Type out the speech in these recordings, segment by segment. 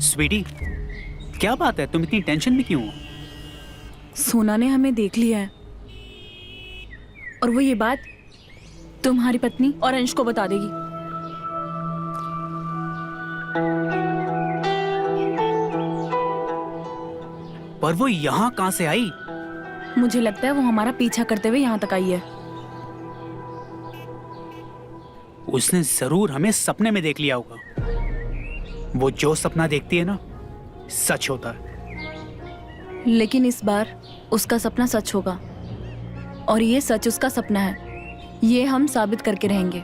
स्वीटी, क्या बात है? तुम इतनी टेंशन में क्यों हो? सोना ने हमें देख लिया है और वो ये बात तुम्हारी पत्नी और अंश को बता देगी। पर वो यहाँ कहाँ से आई? मुझे लगता है वो हमारा पीछा करते हुए यहाँ तक आई है। उसने जरूर हमें सपने में देख लिया होगा। वो जो सपना देखती है ना, सच होता है। लेकिन इस बार उसका सपना सच होगा और ये सच उसका सपना है, ये हम साबित करके रहेंगे।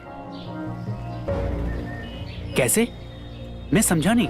कैसे? मैं समझा नहीं।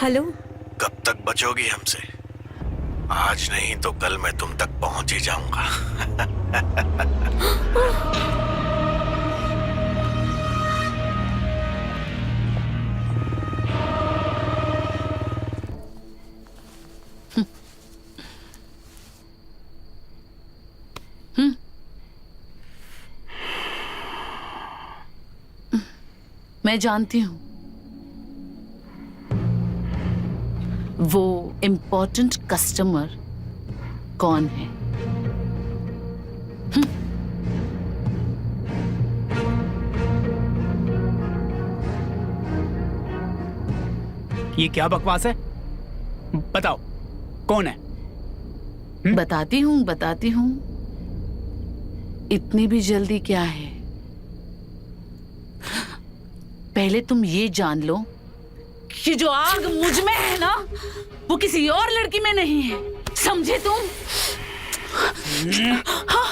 हेलो। कब तक बचोगी हमसे? आज नहीं तो कल मैं तुम तक पहुंच ही जाऊंगा। मैं जानती हूं वो इम्पोर्टेंट कस्टमर कौन है। ये क्या बकवास है? बताओ कौन है? बताती हूं। इतनी भी जल्दी क्या है? पहले तुम ये जान लो कि जो आग मुझ में है ना, वो किसी और लड़की में नहीं है। समझे तुम? हाँ।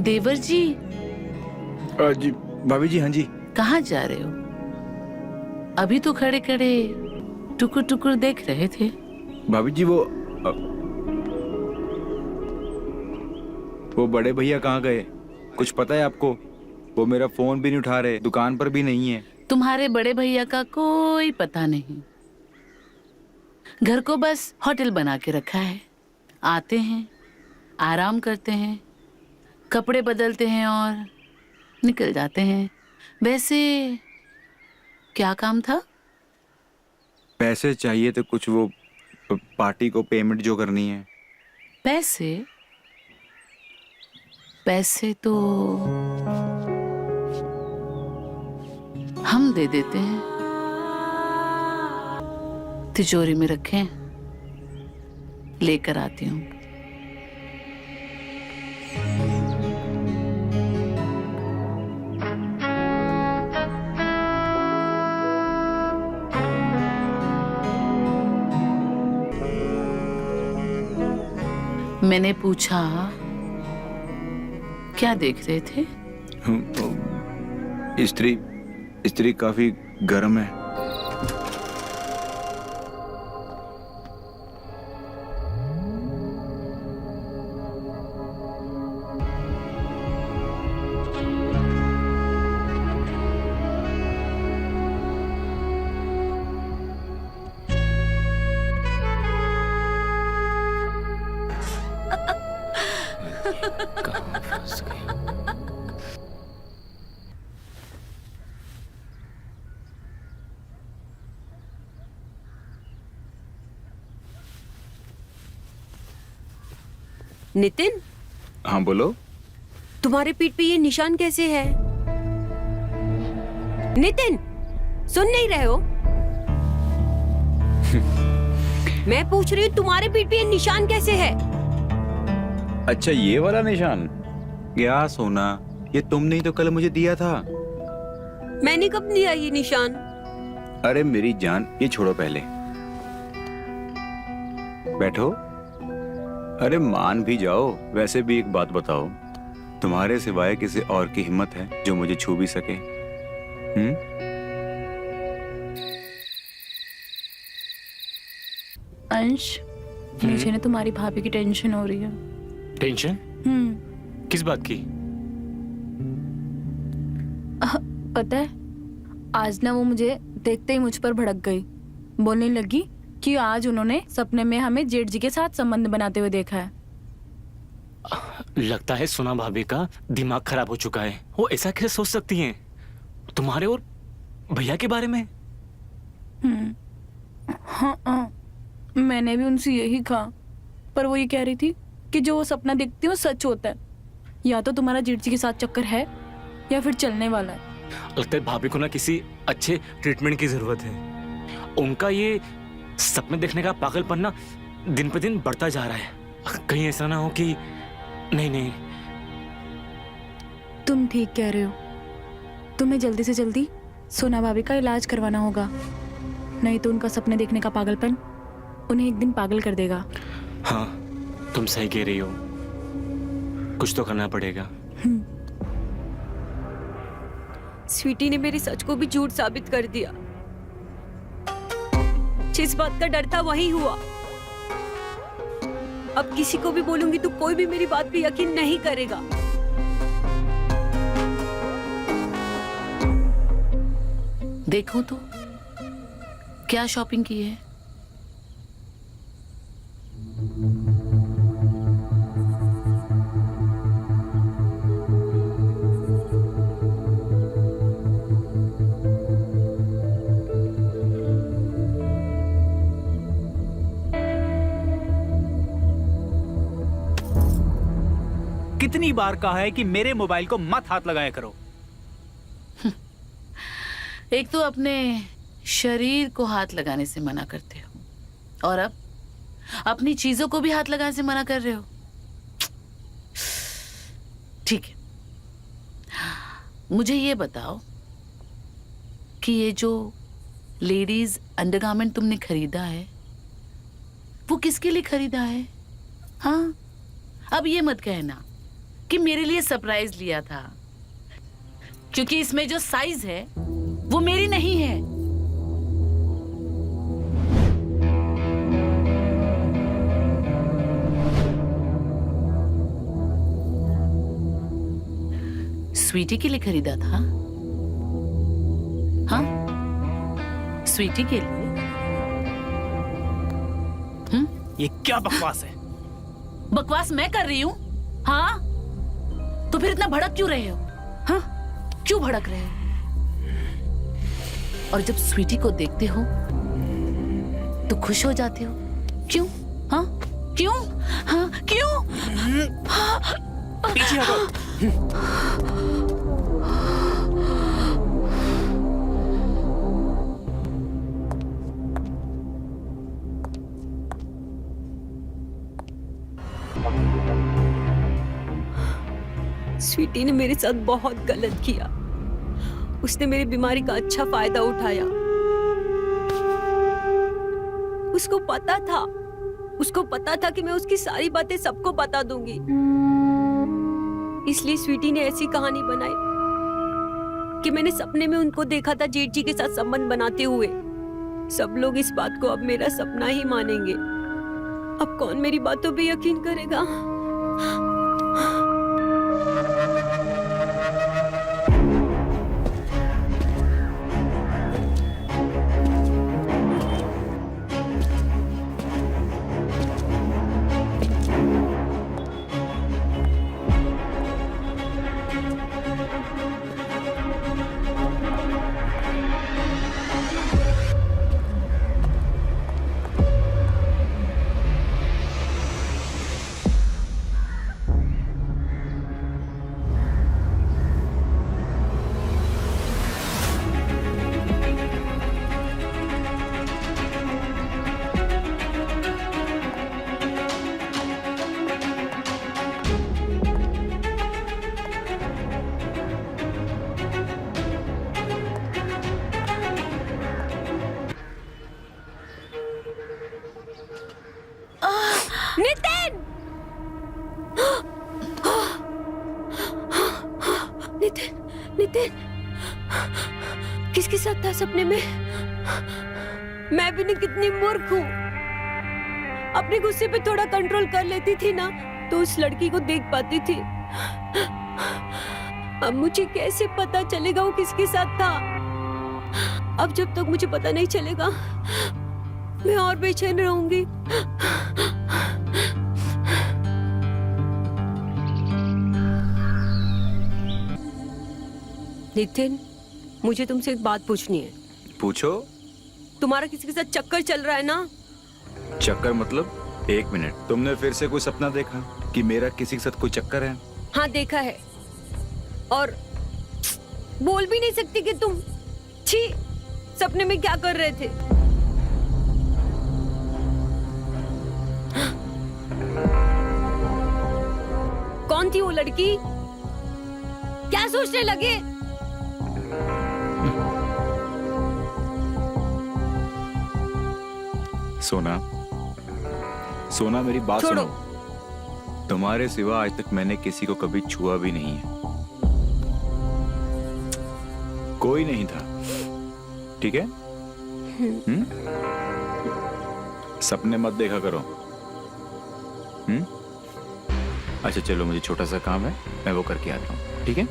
देवर जी, जी भाभी जी, हाँ जी। कहाँ जा रहे हो? अभी तो खड़े खड़े टुकुर टुकुर देख रहे थे। भाभी जी वो बड़े भैया कहाँ गए, कुछ पता है आपको? वो मेरा फोन भी नहीं उठा रहे, दुकान पर भी नहीं है। तुम्हारे बड़े भैया का कोई पता नहीं। घर को बस होटल बना के रखा है। आते हैं, आराम करते हैं, कपड़े बदलते हैं और निकल जाते हैं। वैसे क्या काम था? पैसे चाहिए तो कुछ वो पार्टी को पेमेंट जो करनी है। पैसे? पैसे तो हम दे देते हैं। तिजोरी में रखें, लेकर आती हूँ। मैंने पूछा, क्या देख रहे थे? स्त्री काफी गर्म है। कहाँ फंस गई? नितिन, हाँ बोलो। तुम्हारे पीठ पे ये निशान कैसे है? नितिन, सुन नहीं रहे हो? मैं पूछ रही हूँ तुम्हारे पीठ पे ये निशान कैसे है? अच्छा, ये वाला निशान? क्या सोना, ये तुमने ही तो कल मुझे दिया था। मैंने कब दिया ये निशान? अरे मेरी जान, ये छोड़ो पहले, बैठो। अरे मान भी जाओ। वैसे भी एक बात बताओ, तुम्हारे सिवाय किसी और की हिम्मत है जो मुझे छू भी सके? अंश, मुझे ना तुम्हारी भाभी की टेंशन हो रही है। टेंशन? किस बात की? पता है, आज ना वो मुझे देखते ही मुझ पर भड़क गई। बोलने लगी कि आज उन्होंने सपने में हमें जेठ जी के साथ संबंध बनाते हुए देखा है। लगता है सुना भाभी का दिमाग खराब हो चुका है। वो ऐसा कैसे सोच सकती हैं तुम्हारे और भैया के बारे में? हाँ, मैंने भी उनसे यही कहा, पर वो ये कह रही थी कि जो वो सपना देखती है वो सच होता है। या तो तुम्हारा जेठ जी के साथ चक्कर है या फिर चलने वाला है। लगता है भाभी को ना किसी अच्छे ट्रीटमेंट की जरूरत है। उनका ये सपने देखने का पागलपन ना दिन पे दिन बढ़ता जा रहा है। कहीं ऐसा ना हो कि नहीं। तुम ठीक कह रहे हो। तुम्हें जल्दी से जल्दी सोना भाभी का इलाज करवाना होगा, नहीं तो उनका सपने देखने का पागलपन उन्हें एक दिन पागल कर देगा। हाँ, तुम सही कह रही हो। कुछ तो करना पड़ेगा। स्वीटी ने मेरे सच को भी झूठ साबित कर दिया। जिस बात का डर था वही हुआ। अब किसी को भी बोलूंगी तो कोई भी मेरी बात पे यकीन नहीं करेगा। देखो तो क्या शॉपिंग की है। कितनी बार कहा है कि मेरे मोबाइल को मत हाथ लगाया करो। एक तो अपने शरीर को हाथ लगाने से मना करते हो और अब अपनी चीजों को भी हाथ लगाने से मना कर रहे हो। ठीक है, मुझे ये बताओ कि ये जो लेडीज अंडरगारमेंट तुमने खरीदा है वो किसके लिए खरीदा है? हाँ, अब ये मत कहना कि मेरे लिए सरप्राइज लिया था, क्योंकि इसमें जो साइज है वो मेरी नहीं है। स्वीटी के लिए खरीदा था। हाँ, स्वीटी के लिए। ये क्या बकवास है? बकवास मैं कर रही हूँ? हाँ, तो फिर इतना भड़क क्यों रहे हो? हाँ, क्यों भड़क रहे हो? और जब स्वीटी को देखते हो तो खुश हो जाते हो, क्यों? हाँ, क्यों? हाँ, क्यों? पीछे हटो। स्वीटी ने मेरे साथ बहुत गलत किया। उसने मेरी बीमारी का अच्छा फायदा उठाया। उसको पता था कि मैं उसकी सारी बातें सबको बता दूंगी। इसलिए स्वीटी ने ऐसी कहानी बनाई कि मैंने सपने में उनको देखा था जेठ जी के साथ संबंध बनाते हुए। सब लोग इस बात को अब मेरा सपना ही मानेंगे। अब कौन मेरी बातों पे यकीन करेगा? नितिन! नितिन किसके साथ था सपने में? मैं भी नहीं कितनी मूर्ख हूँ। अपने गुस्से पे थोड़ा कंट्रोल कर लेती थी ना तो उस लड़की को देख पाती थी। अब मुझे कैसे पता चलेगा वो किसके साथ था? अब जब तक मुझे पता नहीं चलेगा मैं और बेचैन रहूंगी। नितिन, मुझे तुमसे एक बात पूछनी है। पूछो। तुम्हारा किसी के साथ चक्कर चल रहा है ना? चक्कर मतलब? एक मिनट, तुमने फिर से कोई सपना देखा कि मेरा किसी के साथ कोई चक्कर है? हाँ देखा है, और बोल भी नहीं सकती कि तुम छी सपने में क्या कर रहे थे। कौन थी वो लड़की? क्या सोचने लगे? सोना, सोना मेरी बात छोड़ो। सुनो। तुम्हारे सिवा आज तक मैंने किसी को कभी छुआ भी नहीं है। कोई नहीं था, ठीक है? सपने मत देखा करो। अच्छा चलो, मुझे छोटा सा काम है, मैं वो करके आता हूँ, ठीक है?